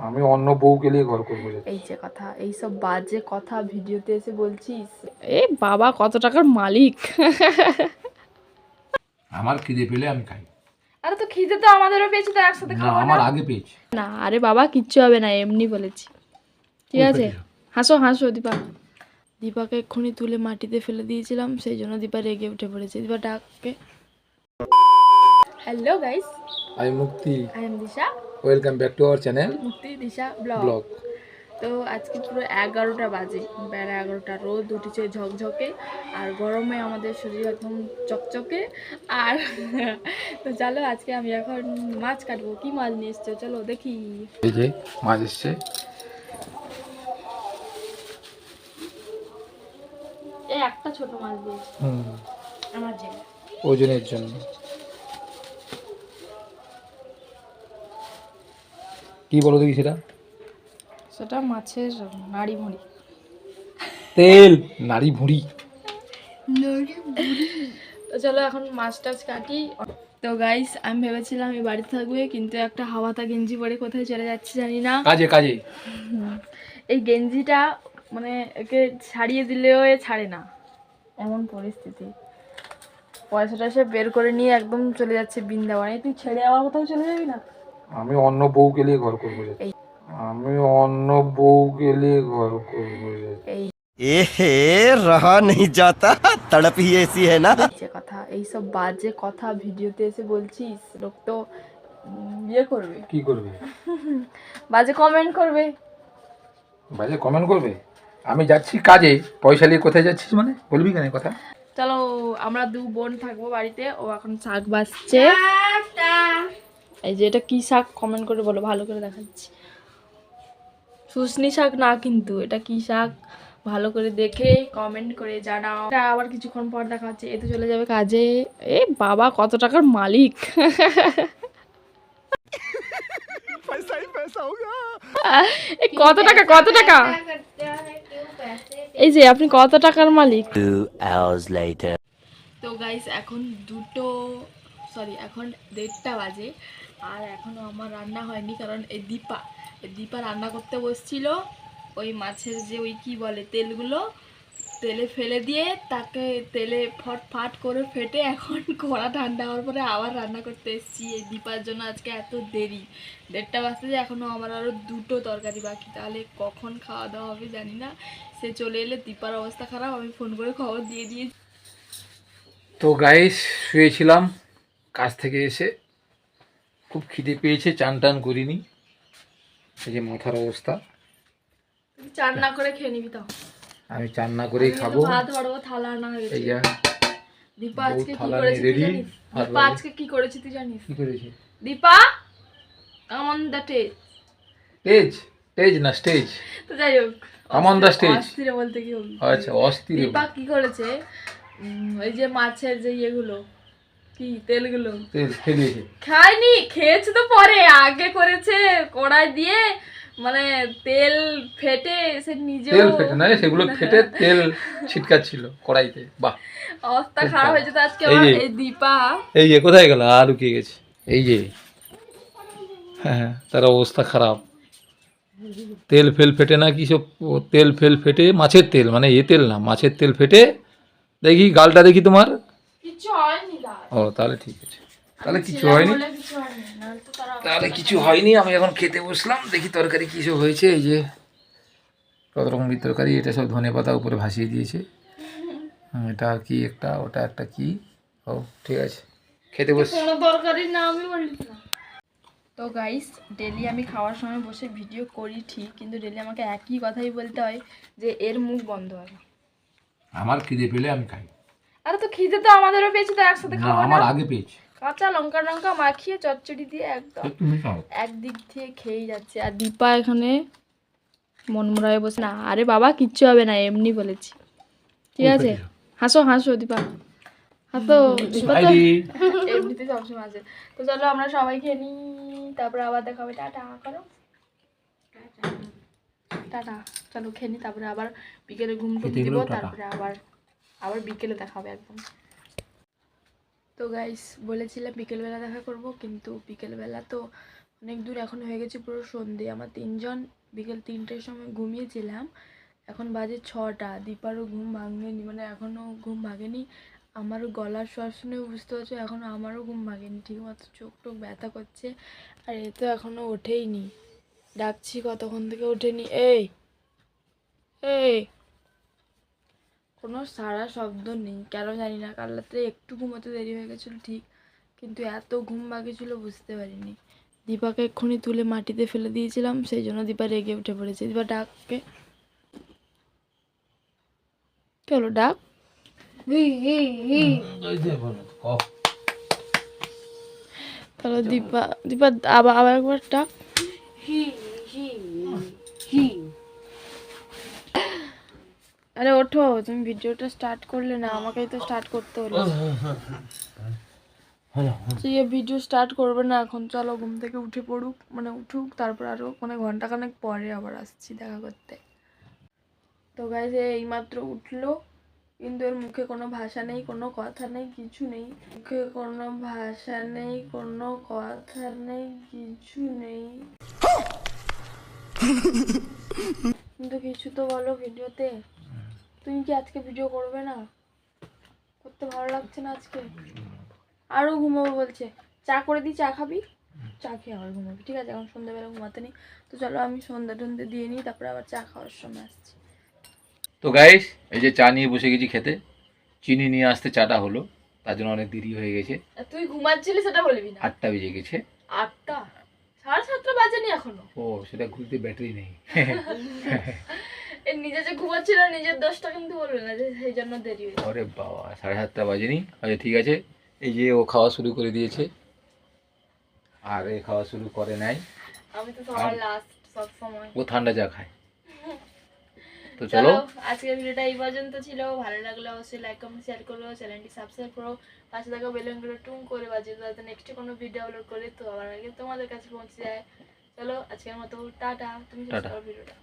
আমি অন্য বউকে নিয়ে ঘর করবো। এই যে কথা, এই সব বাজে কথা ভিডিওতে এসে বলছিস? এ বাবা কত টাকার মালিক! আমার খিদে পেলে আমি খাই। আরে তো খিদে তো আমাদেরও পেয়েছে, তো একসাথে না, খাবো না? আমার আগে পেয়েছি। না আরে বাবা কিচ্ছু হবে না, এমনি বলেছি। ঠিক আছে, হাসো হাসো দীপা। দীপাকে এক্ষুনি তুলে মাটিতে ফেলে দিয়েছিলাম, সেই জন্য দীপা রেগে উঠে পড়েছে। দীপা ডাককে। হ্যালো গাইস, আই মুক্তি, I am Disha. Welcome back to our channel মুক্তি দিশা ব্লগ। ব্লগ। তো আজকে পুরো 11টা বাজে, বেলা 11টা, রোদ উঠেছে ঝকঝকে, আর গরমে আমাদের শরীর একদম চকচকে। আর তো চলো আজকে আমি এখন মাছ কাটবো। কি মাছ নিয়ে এসছো চলো দেখি। এই যে মাছ এসছে। এই একটা ছোট মাছ দিয়েছি আমার জন্য, ওজনের জন্য। কি বলো দেখি সেটা? সেটা মাছের নাড়ি ভুঁড়ি। তেল নাড়ি ভুঁড়ি। তো চলো এখন মাছ টাছ কাটি। তো গাইস আমি ভেবেছিলাম আমি বাড়িতে থাকবে, কিন্তু একটা হাওয়াতা গেঞ্জি পরে কোথায় চলে যাচ্ছে জানি না। কাজে কাজে। এই গেঞ্জিটা মানে একে ছাড়িয়ে দিলেও এ ছাড়ে না, এমন পরিস্থিতি। পয়সাটা সে বের করে নিয়ে একদম চলে যাচ্ছে বৃন্দাবনে। তুই ছেড়ে আমার কোথাও চলে যাবি না? আমি অন্য বউকে নিয়ে ঘর করবো। আমি অন্য বউকে নিয়ে ঘর করবো। এই এহে रहा नहीं जाता तड़प ही ऐसी है ना। যে কথা, এই সব বাজে কথা ভিডিওতে এসে বলছিস, লোক তো ইয়ে করবে। কি করবে? বাজে কমেন্ট করবে। বাজে কমেন্ট করবে? আমি যাচ্ছি কাজে, পয়সা নিয়ে কোথায় যাচ্ছিস মানে বলবি কেন কথা? চলো আমরা দু বোন থাকবো বাড়িতে। ও এখন শাক বাজছে। এই যে এটা কি শাক কমেন্ট করে বলো, ভালো করে দেখাচ্ছি। শুশনি শাক না, কিন্তু এটা কি শাক ভালো করে দেখে কমেন্ট করে জানাও। এটা আবার কিছুক্ষণ পর দেখা হচ্ছে। এতে চলে যাবে কাজে। এ বাবা কত টাকার মালিক! কত টাকা, কত টাকা? এই যে আপনি কত টাকার মালিক? 2 hours later. তো গাইস এখন এখন 1:30 বাজে, আর এখনো আমার রান্না হয়নি, কারণ এই দীপা রান্না করতে বসছিল। ওই মাছের যে ওই কি বলে তেলগুলো তেলে ফেলে দিয়ে তাকে তেলে ফট করে ফেটে এখন কড়া ঠান্ডা হওয়ার পরে আবার রান্না করতে এসেছি। এই দীপার জন্য আজকে এত দেরি, 1:30 বাজতে যে এখনো আমার আরও 2টো তরকারি বাকি। তাহলে কখন খাওয়া দাওয়া হবে জানি না। সে চলে এলে দীপার অবস্থা খারাপ, আমি ফোন করে খবর দিয়ে দিয়েছি। তো গাইস শুয়েছিলাম, কাজ থেকে এসে খুব খিদে পেয়েছে, চান টান করিনি। এই যে মাথার অবস্থা। চান না করে খেয়ে নিবি তো? আমি চান না করেই খাবো। ভাত বাড়বো, থালা রান্না হয়ে গেছে। এই যা দীপা আজকে কি থালা করেছে নিয়ে তুই রেডি। জানিস? দীপা আজকে কি করেছে তুই জানিস? কি করেছে দীপা অন দ্য টেজ। তেজ তেজ না স্টেজ। তো যাই হোক, অন দ্য স্টেজ। অস্থিরে বলতে কি হবে। আচ্ছা অস্থির। দীপা কি করেছে, ওই যে মাছের যে ইয়েগুলো কি তেলগুলো তেল খেলিয়েছে। খায়নি, খেয়েছে তো পরে। আগে করেছে কড়াই দিয়ে, মানে তেল ফেটে সে নিজেও তেল ফেটে না, সেগুলো ফেটে তেল ছিটকাচ্ছিল কড়াইতে। বাহ, অবস্থা খারাপ হয়েছে। তো আজকে এই দীপা এই যে কোথায় গেল, আর লুকিয়ে গেছে। এই যে হ্যাঁ, তার অবস্থা খারাপ। তেল ফেল ফেটে না কি সব, তেল ফেল ফেটে মাছের তেল, মানে এ তেল না, মাছের তেল ফেটে। দেখি গালটা দেখি তোমার। কিছু হয়নি। ও তাহলে ঠিক আছে, তাহলে কিছু হয়নি। তাহলে কিছু হয়নি। আমি এখন খেতে বসলাম, দেখি তরকারি কী সব হয়েছে। এই যে কত রকমের তরকারি, এটা সব ধনেপাতা উপরে ভাসিয়ে দিয়েছে। এটা আর কি একটা, ওটা একটা কি। ও ঠিক আছে, খেতে বস। কোনো তরকারি না আমি বলি না। তো গাইস ডেলি আমি খাওয়ার সময় বসে ভিডিও করি ঠিক, কিন্তু ডেলি আমাকে একই কথাই বলতে হয় যে এর মুখ বন্ধ হয় না। আমার খিদে পেলে আমি খাই। আরে তো খিদে তো আমাদেরও পেয়েছে, তো একসাথে না, খাবো না? আমার আগে পেয়েছি। কাঁচা লঙ্কা মাখিয়ে চচ্চড়ি দিয়ে একদম একদিক থেকে খেয়ে যাচ্ছে। আর দীপা এখানে মনমরায় বসে না। আরে বাবা কিচ্ছু হবে না, এমনি বলেছি। ঠিক আছে, হাসো হাসো দীপা, হাসো। দীপা তো এমনিতে সবসময় আছে। তো চলো আমরা সবাই খেয়ে নিই, তারপরে আবার দেখা হবে। টাটা করো, টাটা। চলো খেয়ে নিই, তারপরে আবার বিকেলে ঘুম টুম দিব, তারপরে আবার বিকেলে দেখা হবে একদম। তো গাইস বলেছিলাম বিকেলবেলা দেখা করব, কিন্তু বিকেলবেলা তো অনেক দূর এখন হয়ে গেছে পুরো সন্ধে। আমার 3জন বিকেল 3টের সময় ঘুমিয়েছিলাম, এখন বাজে 6টা। দীপারও ঘুম ভাঙেনি, মানে এখনও ঘুম ভাঙেনি। আমারও গলার স্বর শুনেও বুঝতে পারছো এখনও আমারও ঘুম ভাঙেনি ঠিকমতো, চোখ টোক ব্যথা করছে। আর এ তো এখনও ওঠেইনি, ডাকছি কতক্ষণ থেকে ওঠেনি। এই এই কোনো সারা শব্দ নেই, কেন জানি না। কাল রাত্রে একটু ঘুমোতে দেরি হয়ে গেছিলো ঠিক, কিন্তু এত ঘুম ভাগেছিল বুঝতে পারিনি। দীপাকে এক্ষুনি তুলে মাটিতে ফেলে দিয়েছিলাম, সেই জন্য দীপা রেগে উঠে পড়েছে। দীপা ডাককে, কে হলো ডাক? তাহলে দীপা দীপা আবার আবার একবার ডাক। আরে ওঠো, তুমি ভিডিওটা স্টার্ট করলে না, আমাকেই তো স্টার্ট করতে হলো। তুই ভিডিও স্টার্ট করবে না এখন, চলো ঘুম থেকে উঠে পড়ুক, মানে উঠুক, তারপর আরও মানে ঘন্টাখানেক পরে আবার আসছি দেখা করতে। তো গাইজ এইমাত্র উঠলো, কিন্তু এর মুখে কোনো ভাষা নেই, কোনো কথা নেই, কিছু নেই। মুখে কোনো ভাষা নেই, কোনো কথা নেই, কিছু নেই। কিন্তু কিছু তো বলো ভিডিওতে। তুমি কি আজকে ভিডিও করবে না? করতে ভালো লাগছে না আজকে? আরও ঘুমাবো বলছে। চা করে দিই, চা খাবি? চা খেয়ে আবার ঘুমাবি, ঠিক আছে? এখন সন্ধ্যাবেলা ঘুমাতে নেই, তো চলো আমি সন্ধ্যা টন্ধে দিয়ে নিই, তারপরে আবার চা খাওয়ার সময় আসছি। তো গাইস, এই যে চা নিয়ে বসে গেছি খেতে, চিনি নিয়ে আসতে চাটা হলো, তার জন্য অনেক দেরি হয়ে গেছে। তুই ঘুমাচ্ছিলি সেটা বলবি না। 8টা বেজে গেছে। 8টা? 7:30 বাজেনি এখনো। ও সেটা ঘুরতে ব্যাটারি নেই। এ নিজে যে ঘুমাচ্ছিল নিজের দোষটা কিন্তু বলবে না যে সেই জন্য দেরি হয়েছে। আরে বাবা, 7:30 বাজেনি। আচ্ছা ঠিক আছে, এই যে ও খাওয়া শুরু করে দিয়েছে, আর এ খাওয়া শুরু করে নাই। আমি তো সবার লাস্ট সব সময়। ও ঠান্ডা চা খায়। তো চলো, চলো আজকের ভিডিওটা এই পর্যন্ত ছিল। ভালো লাগলে অবশ্যই লাইক কমেন্ট শেয়ার করো, চ্যানেলটি সাবস্ক্রাইব করো, পাশে থাকা বেল আইকনটা টুং করে বাজিয়ে দাও, যাতে নেক্সট কোনো ভিডিও আপলোড করে তো আবার আগে তোমাদের কাছে পৌঁছে যায়। চলো আজকের মতো টাটা। তুমি শেষ করো ভিডিওটা।